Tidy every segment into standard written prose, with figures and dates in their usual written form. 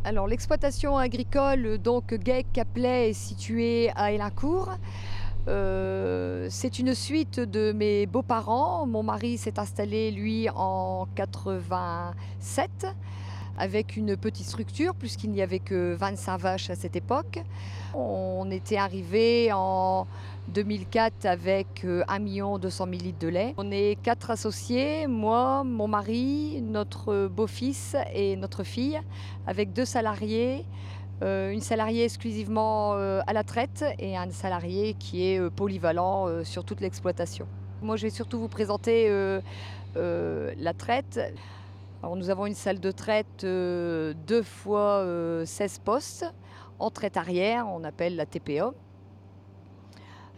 Alors l'exploitation agricole, donc Guegue-Caplet, est située à Élincourt. C'est une suite de mes beaux-parents. Mon mari s'est installé, lui, en 87 avec une petite structure puisqu'il n'y avait que 25 vaches à cette époque. On était arrivé en 2004 avec 1 200 000 litres de lait. On est 4 associés, moi, mon mari, notre beau-fils et notre fille, avec 2 salariés. Une salariée exclusivement à la traite et un salarié qui est polyvalent sur toute l'exploitation. Moi, je vais surtout vous présenter la traite. Alors, nous avons une salle de traite 2 fois 16 postes en traite arrière, on appelle la TPA.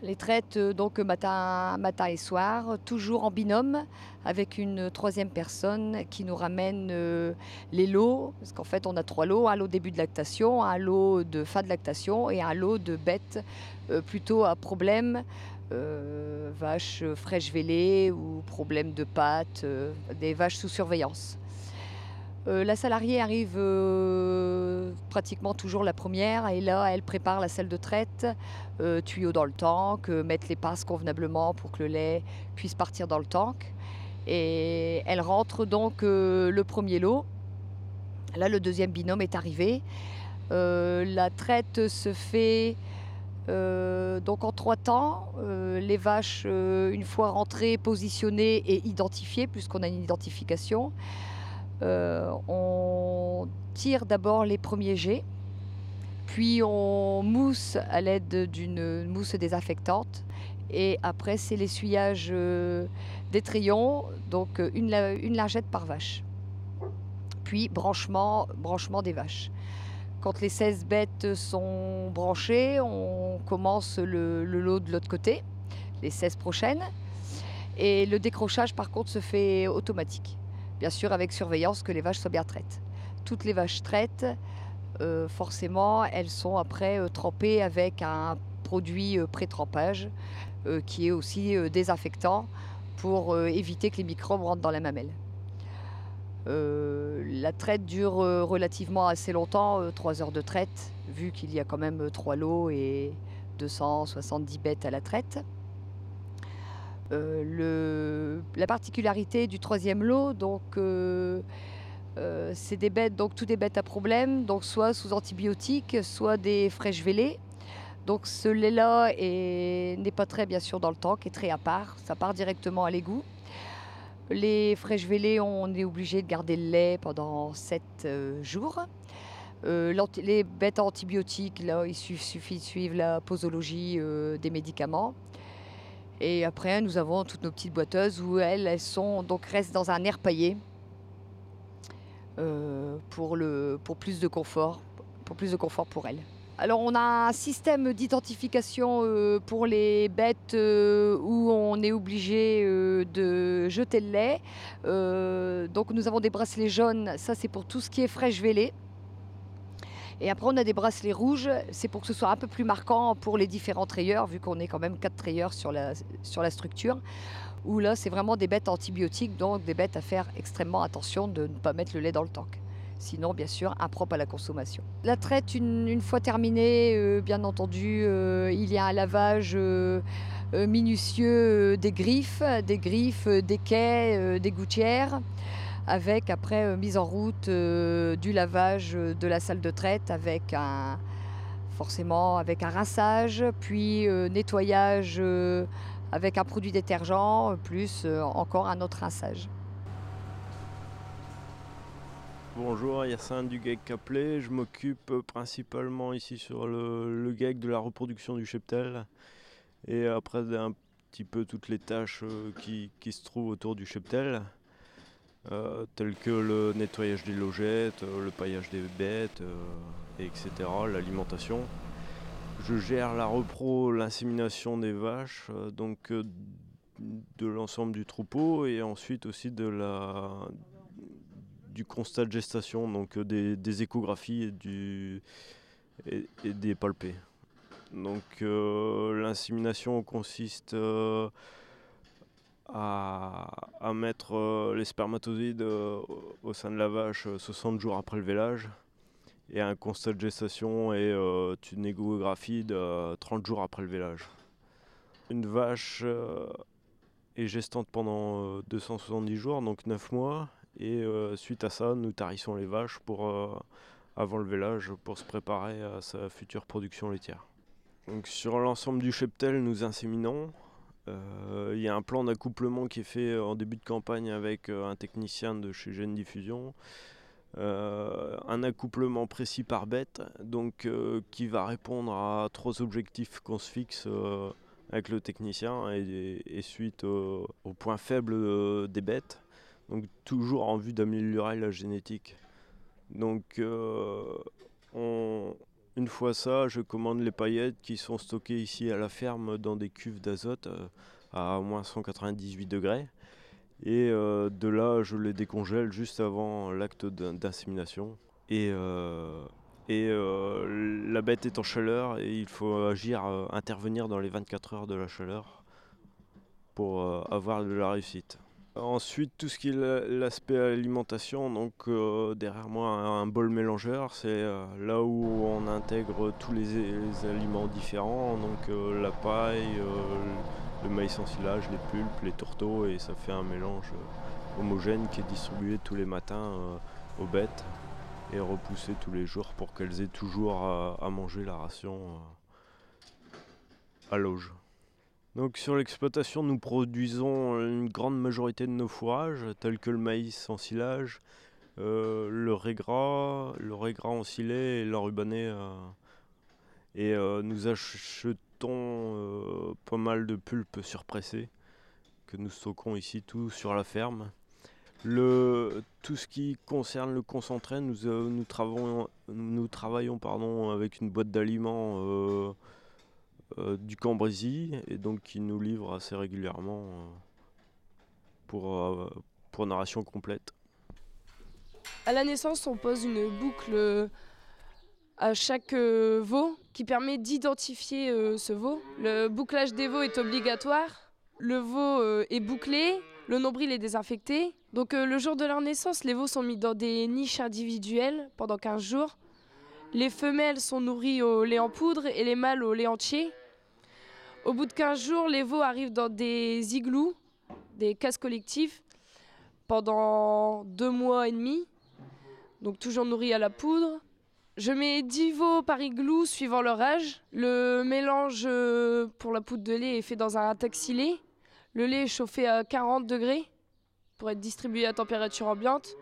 Les traites donc matin et soir, toujours en binôme avec une troisième personne qui nous ramène les lots, parce qu'en fait on a 3 lots, un lot début de lactation, un lot de fin de lactation et un lot de bêtes plutôt à problème, vaches fraîches vélées ou problème de pattes, des vaches sous surveillance. La salariée arrive pratiquement toujours la première et là elle prépare la salle de traite, tuyaux dans le tank, mettre les passes convenablement pour que le lait puisse partir dans le tank. Et elle rentre donc le premier lot. Là le deuxième binôme est arrivé. La traite se fait donc en 3 temps. Les vaches, une fois rentrées, positionnées et identifiées, puisqu'on a une identification. On tire d'abord les premiers jets, puis on mousse à l'aide d'une mousse désinfectante. Et après, c'est l'essuyage des trayons, donc une lingette par vache. Puis branchement des vaches. Quand les 16 bêtes sont branchées, on commence le lot de l'autre côté, les 16 prochaines. Et le décrochage, par contre, se fait automatique. Bien sûr, avec surveillance que les vaches soient bien traites. Toutes les vaches traites, forcément, elles sont après trempées avec un produit pré-trempage qui est aussi désinfectant pour éviter que les microbes rentrent dans la mamelle. La traite dure relativement assez longtemps, 3 heures de traite, vu qu'il y a quand même 3 lots et 270 bêtes à la traite. La particularité du troisième lot, donc, c'est des bêtes, donc toutes des bêtes à problème, donc soit sous antibiotiques, soit des fraîches vélées. Donc ce lait-là n'est pas très bien sûr dans le tank, est très à part, ça part directement à l'égout. Les fraîches vélées, on est obligé de garder le lait pendant 7 jours. Les bêtes à antibiotiques, là, il suffit de suivre la posologie des médicaments. Et après, nous avons toutes nos petites boiteuses où elles restent dans un air paillé pour plus de confort, pour elles. Alors on a un système d'identification pour les bêtes où on est obligé de jeter le lait. Donc nous avons des bracelets jaunes, ça c'est pour tout ce qui est fraîche vélée. Et après on a des bracelets rouges, c'est pour que ce soit un peu plus marquant pour les différents trayeurs, vu qu'on est quand même 4 trayeurs sur la structure. Où là c'est vraiment des bêtes antibiotiques, donc des bêtes à faire extrêmement attention de ne pas mettre le lait dans le tank. Sinon, bien sûr, impropre à la consommation. La traite, une fois terminée, bien entendu, il y a un lavage minutieux des griffes, des quais, des gouttières, avec après mise en route du lavage de la salle de traite forcément avec un rinçage, puis nettoyage avec un produit détergent, plus encore un autre rinçage. Bonjour, Hyacinthe du Guegue-Caplet. Je m'occupe principalement ici sur le Guegue de la reproduction du cheptel et après un petit peu toutes les tâches qui se trouvent autour du cheptel, telles que le nettoyage des logettes, le paillage des bêtes, etc., l'alimentation. Je gère la repro, l'insémination des vaches, donc de l'ensemble du troupeau et ensuite aussi du constat de gestation, donc des échographies et des palpés. Donc l'insémination consiste à mettre les spermatozoïdes au sein de la vache 60 jours après le vélage et un constat de gestation et une échographie de 30 jours après le vélage. Une vache est gestante pendant 270 jours, donc 9 mois. Et suite à ça, nous tarissons les vaches avant le vélage pour se préparer à sa future production laitière. Donc, sur l'ensemble du cheptel, nous inséminons. Il y a un plan d'accouplement qui est fait en début de campagne avec un technicien de chez Gène Diffusion. Un accouplement précis par bête, donc qui va répondre à 3 objectifs qu'on se fixe avec le technicien et suite aux points faibles des bêtes, donc toujours en vue d'améliorer la génétique. Donc une fois ça, je commande les paillettes qui sont stockées ici à la ferme dans des cuves d'azote à moins 198 degrés. Et de là, je les décongèle juste avant l'acte d'insémination. Et la bête est en chaleur et il faut intervenir dans les 24 heures de la chaleur pour avoir de la réussite. Ensuite, tout ce qui est l'aspect alimentation, donc derrière moi un bol mélangeur, c'est là où on intègre tous les aliments différents, donc la paille, le maïs en silage, les pulpes, les tourteaux, et ça fait un mélange homogène qui est distribué tous les matins aux bêtes et repoussé tous les jours pour qu'elles aient toujours à manger la ration à l'auge. Donc sur l'exploitation, nous produisons une grande majorité de nos fourrages, tels que le maïs en silage, le raiegras ensilé et l'enrubané. Et nous achetons pas mal de pulpes surpressées que nous stockons ici tout sur la ferme. Tout ce qui concerne le concentré, nous travaillons avec une boîte d'aliments du Cambrésis, et donc qui nous livre assez régulièrement pour une ration complète. À la naissance, on pose une boucle à chaque veau qui permet d'identifier ce veau. Le bouclage des veaux est obligatoire. Le veau est bouclé, le nombril est désinfecté. Donc le jour de leur naissance, les veaux sont mis dans des niches individuelles pendant 15 jours. Les femelles sont nourries au lait en poudre et les mâles au lait entier. Au bout de 15 jours, les veaux arrivent dans des igloos, des cases collectives, pendant 2 mois et demi, donc toujours nourris à la poudre. Je mets 10 veaux par igloo suivant leur âge. Le mélange pour la poudre de lait est fait dans un taxilé. Le lait est chauffé à 40 degrés pour être distribué à température ambiante.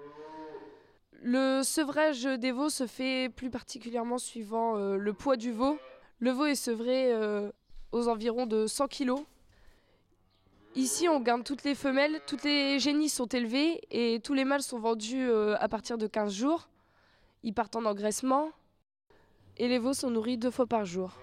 Le sevrage des veaux se fait plus particulièrement suivant le poids du veau. Le veau est sevré aux environs de 100 kg. Ici, on garde toutes les femelles, toutes les génisses sont élevées et tous les mâles sont vendus à partir de 15 jours. Ils partent en engraissement et les veaux sont nourris 2 fois par jour.